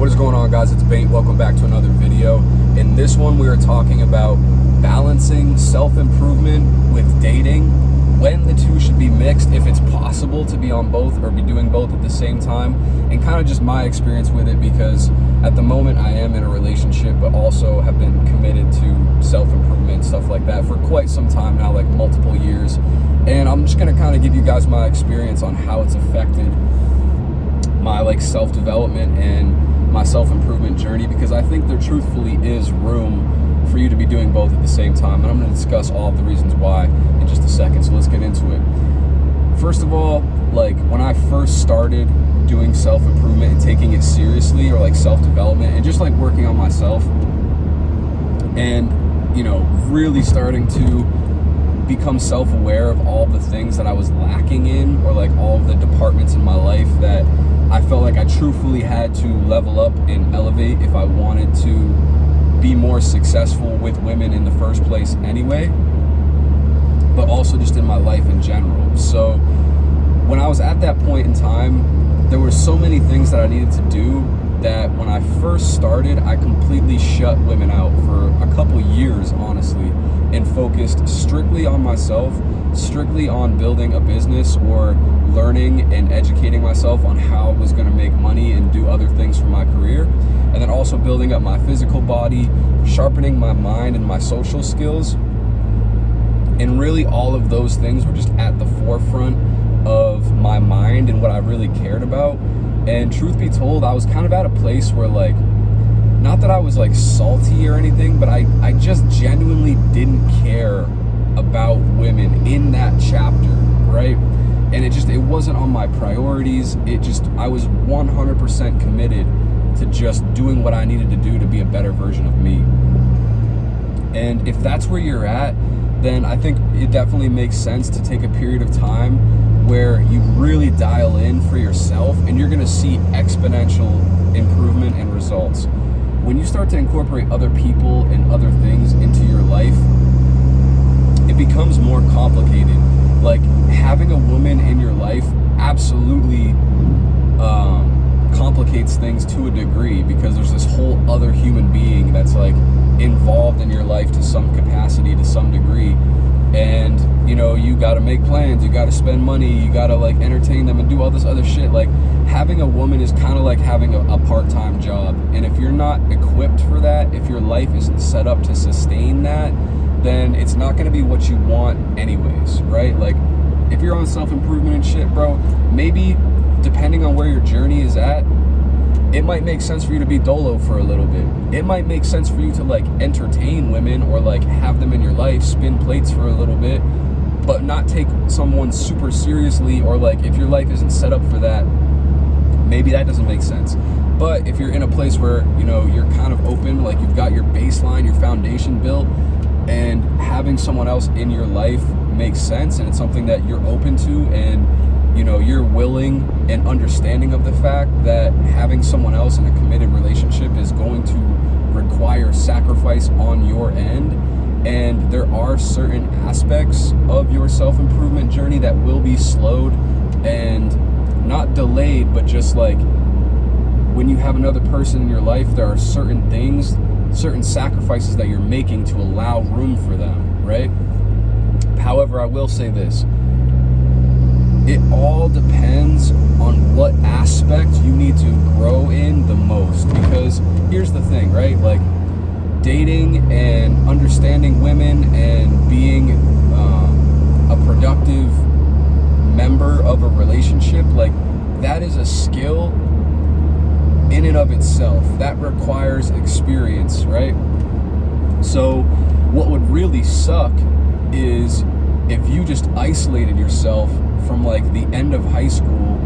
What is going on, guys? It's Bengt. Welcome back to another video. In this one, we are talking about balancing self-improvement with dating, when the two should be mixed, if it's possible to be on both or be doing both at the same time, and kind of just my experience with it, because at the moment I am in a relationship, but also have been committed to self-improvement, stuff like that, for quite some time now, like multiple years. And I'm just going to kind of give you guys my experience on how it's affected my self-development and my self-improvement journey, because I think there truthfully is room for you to be doing both at the same time, and I'm going to discuss all of the reasons why in just a second. So let's get into it. First of all, when I first started doing self-improvement and taking it seriously, or self-development and just working on myself, and really starting to become self-aware of all the things that I was lacking in, or all of the departments in my life that I felt like I truthfully had to level up and elevate if I wanted to be more successful with women in the first place anyway, but also just in my life in general. So when I was at that point in time, there were so many things that I needed to do that when I first started, I completely shut women out for a couple years, honestly, and focused strictly on myself, strictly on building a business or learning and educating myself on how I was going to make money and do other things for my career. And then also building up my physical body, sharpening my mind and my social skills. And really all of those things were just at the forefront of my mind and what I really cared about. And truth be told, I was kind of at a place where not that I was salty or anything, but I just genuinely didn't care about women in that chapter, right? And it wasn't on my priorities. I was 100% committed to just doing what I needed to do to be a better version of me. And if that's where you're at, then I think it definitely makes sense to take a period of time where you really dial in for yourself, and you're gonna see exponential improvement and results. When you start to incorporate other people and other things into your life, it becomes more complicated. Having a woman in your life absolutely complicates things to a degree, because there's this whole other human being that's involved in your life to some capacity, to some degree. And you got to make plans, you got to spend money, you got to entertain them and do all this other shit. Having a woman is kind of like having a part-time job, and if you're not equipped for that, if your life isn't set up to sustain that, then it's not going to be what you want anyways, right? If you're on self-improvement and shit, bro, maybe depending on where your journey is at, it might make sense for you to be dolo for a little bit. It might make sense for you to entertain women, or have them in your life, spin plates for a little bit, but not take someone super seriously, or if your life isn't set up for that, maybe that doesn't make sense. But if you're in a place where you're kind of open, you've got your baseline, your foundation built, and having someone else in your life makes sense, and it's something that you're open to, and you're willing and understanding of the fact that having someone else in a committed relationship is going to require sacrifice on your end, and there are certain aspects of your self-improvement journey that will be slowed and not delayed, but just when you have another person in your life, there are certain things, certain sacrifices that you're making to allow room for them, right? However, I will say this. It all depends on what aspect you need to grow in the most. Because here's the thing, right? Dating and understanding women and being a productive member of a relationship, that is a skill in and of itself. That requires experience, right? So what would really suck is if you just isolated yourself from the end of high school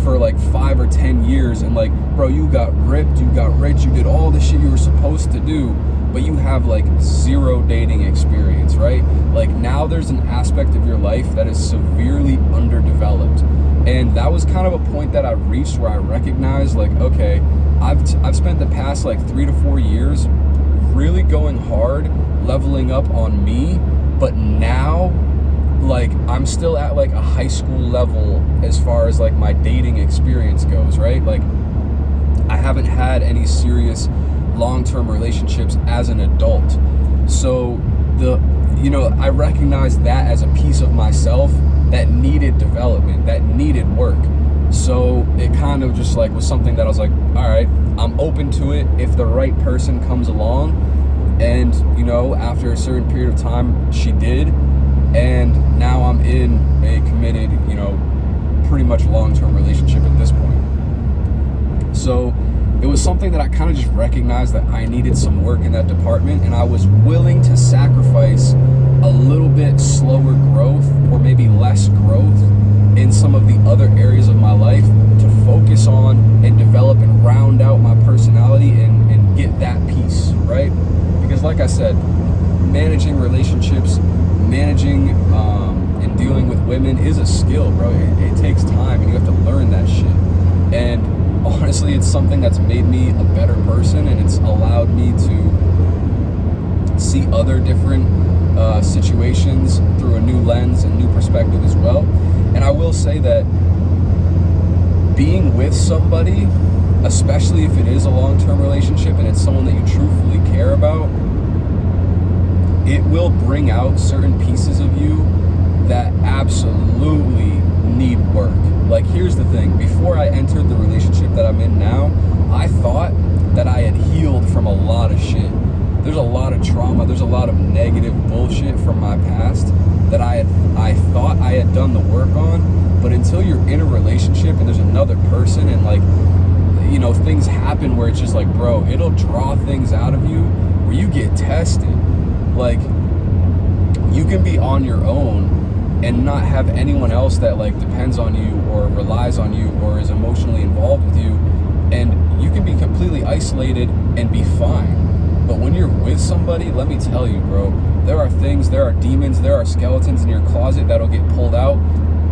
for 5 or 10 years, and bro, you got ripped, you got rich, you did all the shit you were supposed to do, but you have zero dating experience, right? Now there's an aspect of your life that is severely underdeveloped. And that was kind of a point that I reached where I recognized okay, I've spent the past 3 to 4 years really going hard, leveling up on me, but now I'm still at a high school level as far as my dating experience goes, right? I haven't had any serious long-term relationships as an adult. So I recognize that as a piece of myself that needed development, that needed work. So it kind of just like was something that I was like, all right, I'm open to it if the right person comes along. And after a certain period of time, she did, and now I'm in a committed, pretty much long-term relationship at this point. So it was something that I kind of just recognized that I needed some work in that department, and I was willing to sacrifice a little bit slower growth or maybe less growth in some of the other areas of my life to focus on and develop and round out my personality and get that piece, right? Because like I said, managing relationships, managing and dealing with women is a skill, bro. It takes time, and you have to learn that shit. And honestly, it's something that's made me a better person, and it's allowed me to see other different situations through a new lens and new perspective as well. And I will say that being with somebody, especially if it is a long-term relationship and it's someone that you truthfully care about, it will bring out certain pieces of you that absolutely need work. Like, here's the thing. Before I entered the relationship that I'm in now, I thought that I had healed from a lot of shit. There's a lot of trauma. There's a lot of negative bullshit from my past that I thought I had done the work on. But until you're in a relationship and there's another person and things happen where it's just like, bro, it'll draw things out of you where you get tested. Like, you can be on your own and not have anyone else that depends on you or relies on you or is emotionally involved with you, and you can be completely isolated and be fine. But when you're with somebody, let me tell you, bro, there are demons, there are skeletons in your closet that'll get pulled out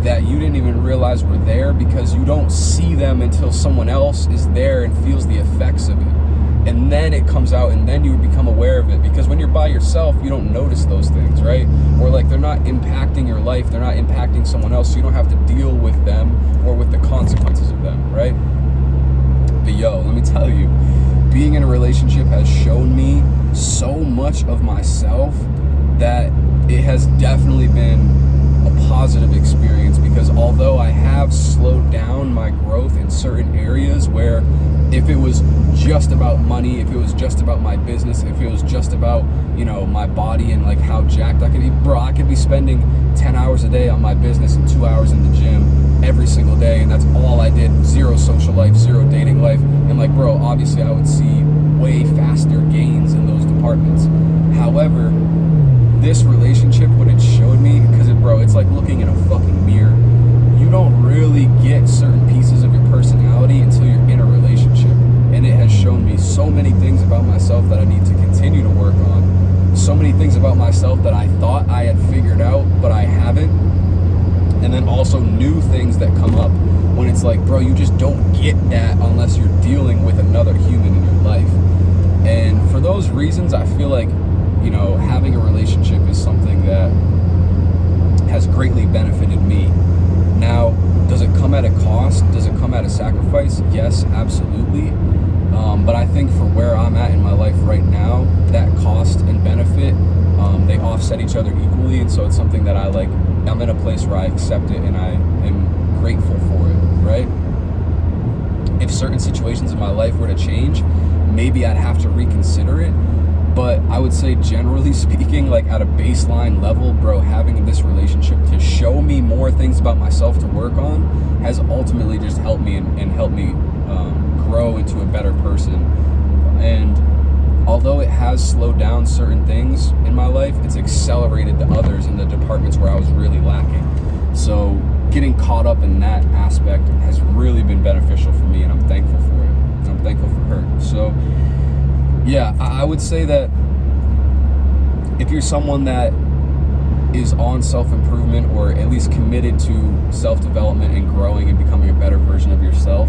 that you didn't even realize were there, because you don't see them until someone else is there and feels the effects of it. And then it comes out, and then you become aware of it. Because when you're by yourself, you don't notice those things, right? Or they're not impacting your life, they're not impacting someone else, so you don't have to deal with them or with the consequences of them, right? But let me tell you, being in a relationship has shown me so much of myself that it has definitely been a positive experience. Because although I have slowed down my growth in certain areas where if it was just about money, if it was just about my business, if it was just about, my body and how jacked I could be, bro, I could be spending 10 hours a day on my business and 2 hours in the gym every single day, and that's all I did. Zero social life, zero dating life. And bro, obviously I would see way faster gains in those departments. However, this relationship, what it showed me, because it's like looking in a fucking mirror. You don't really get certain pieces of your personality until you're in a relationship. And it has shown me so many things about myself that I need to continue to work on. So many things about myself that I thought I had figured out, but I haven't. And then also new things that come up when it's like, bro, you just don't get that unless you're dealing with another human in your life. And for those reasons, I feel like, having a relationship is something that has greatly benefited me. Now, does it come at a cost? Does it come at a sacrifice? Yes, absolutely. But I think for where I'm at in my life right now, that cost and benefit, they offset each other equally. And so it's something that I'm in a place where I accept it and I am grateful for it, right? If certain situations in my life were to change, maybe I'd have to reconsider it. But I would say, generally speaking, at a baseline level, bro, having this relationship to show me more things about myself to work on has ultimately just helped me and helped me grow into a better person. And although it has slowed down certain things in my life, it's accelerated the others in the departments where I was really lacking. So getting caught up in that aspect has really been beneficial for me, and I'm thankful for it. I'm thankful for her. So yeah, I would say that if you're someone that is on self-improvement, or at least committed to self-development and growing and becoming a better version of yourself,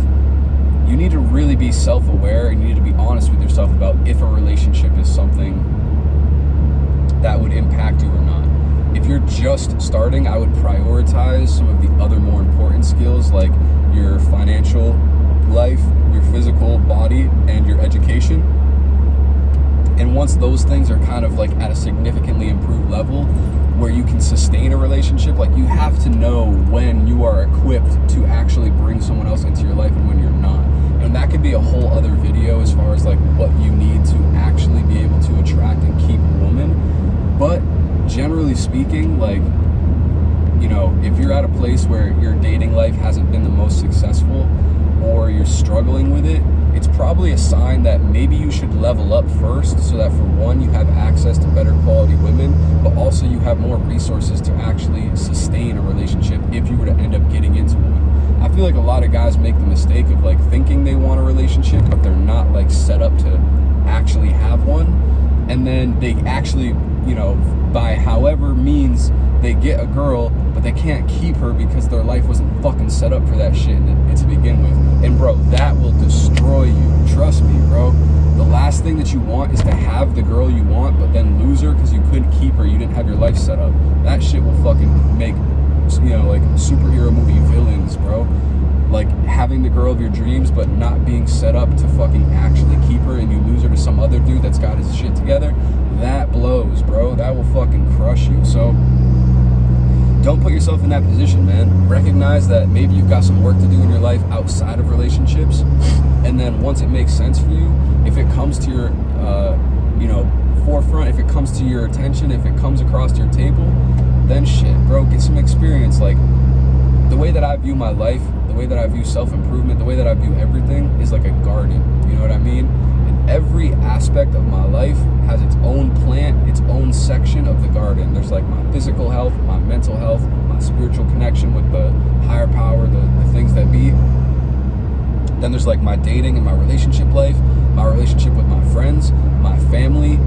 you need to really be self-aware, and you need to be honest with yourself about if a relationship is something that would impact you or not. If you're just starting, I would prioritize some of the other more important skills, like your financial life, your physical body, communication. And once those things are kind of like at a significantly improved level where you can sustain a relationship, like you have to know when you are equipped to actually bring someone else into your life and when you're not. And that could be a whole other video as far as like what you need to actually be able to attract and keep a woman. But generally speaking, like, you know, if you're at a place where your dating life hasn't been the most successful or you're struggling with it, it's probably a sign that maybe you should level up first so that for one, you have access to better quality women, but also you have more resources to actually sustain a relationship if you were to end up getting into one. I feel like a lot of guys make the mistake of like thinking they want a relationship, but they're not like set up to actually have one. And then they actually, you know, by however means they get a girl, but they can't keep her because their life wasn't fucking set up for that shit to begin with. And bro, that will destroy you. Trust me, bro. The last thing that you want is to have the girl you want, but then lose her because you couldn't keep her. You didn't have your life set up. That shit will fucking make, you know, like superhero movie villains, bro. Like having the girl of your dreams, but not being set up to fucking actually keep her, and you lose her to some other dude that's got his shit together. That blows, bro. That will fucking crush you. So don't put yourself in that position, man. Recognize that maybe you've got some work to do in your life outside of relationships, and then once it makes sense for you, if it comes to your, you know, forefront, if it comes to your attention, if it comes across your table, then shit, bro, get some experience. Like the way that I view my life, the way that I view self-improvement, the way that I view everything is like a garden. You know what I mean? And every aspect of my life has its own plant, its own section of the garden. There's like my physical health, my mental health, my spiritual connection with the higher power, the things that be. Then there's like my dating and my relationship life, my relationship with my friends, my family,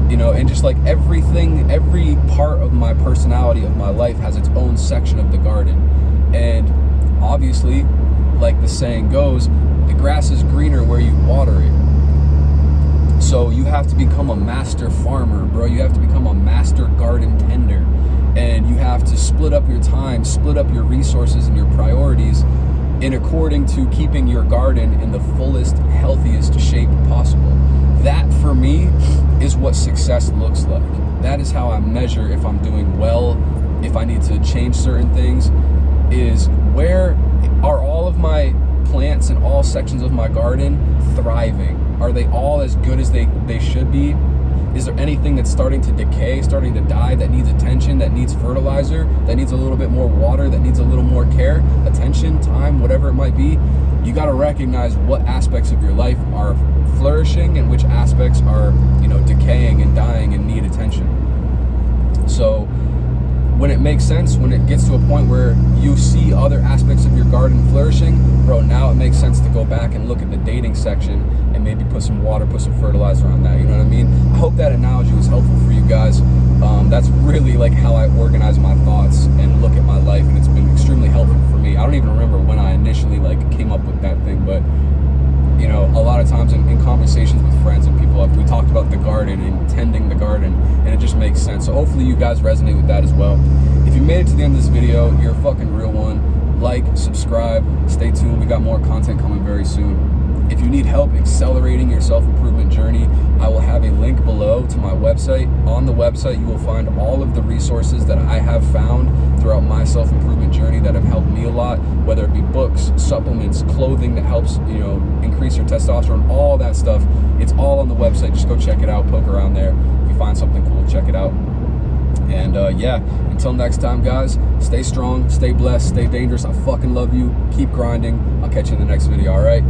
you know, and just like everything, every part of my personality, of my life has its own section of the garden. And obviously, like the saying goes, the grass is greener where you water it. So you have to become a master farmer, bro. You have to become a master garden tender. And you have to split up your time, split up your resources and your priorities in according to keeping your garden in the fullest, healthiest shape possible. That, for me, is what success looks like. That is how I measure if I'm doing well, if I need to change certain things, is where are all of my plants and all sections of my garden thriving? Are they all as good as they should be? Is there anything that's starting to decay, starting to die, that needs attention, that needs fertilizer, that needs a little bit more water, that needs a little more care, attention, time, whatever it might be? You got to recognize what aspects of your life are flourishing and which aspects are, you know, decaying and dying and need attention. So when it makes sense, when it gets to a point where you see other aspects of your garden flourishing, bro, now it makes sense to go back and look at the dating section and maybe put some water, put some fertilizer on that, you know what I mean? I hope that analogy was helpful for you guys. That's really like how I organize my thoughts and look at my life, and it's been extremely helpful for me. I don't even remember when I initially like came up with that thing, but you know, a lot of times in conversations with friends and people, we talked about the garden and tending the garden, and it just makes sense. So hopefully you guys resonate with that as well. If you made it to the end of this video, you're a fucking real one. Like, subscribe, stay tuned. We got more content coming very soon. If you need help accelerating your self-improvement journey, I will have a link below to my website. On the website, you will find all of the resources that I have found throughout my self-improvement journey that have helped me a lot, whether it be books, supplements, clothing that helps, you know, increase your testosterone, all that stuff. It's all on the website. Just go check it out, poke around there. If you find something cool, check it out. And yeah, until next time, guys, stay strong, stay blessed, stay dangerous. I fucking love you. Keep grinding. I'll catch you in the next video, all right?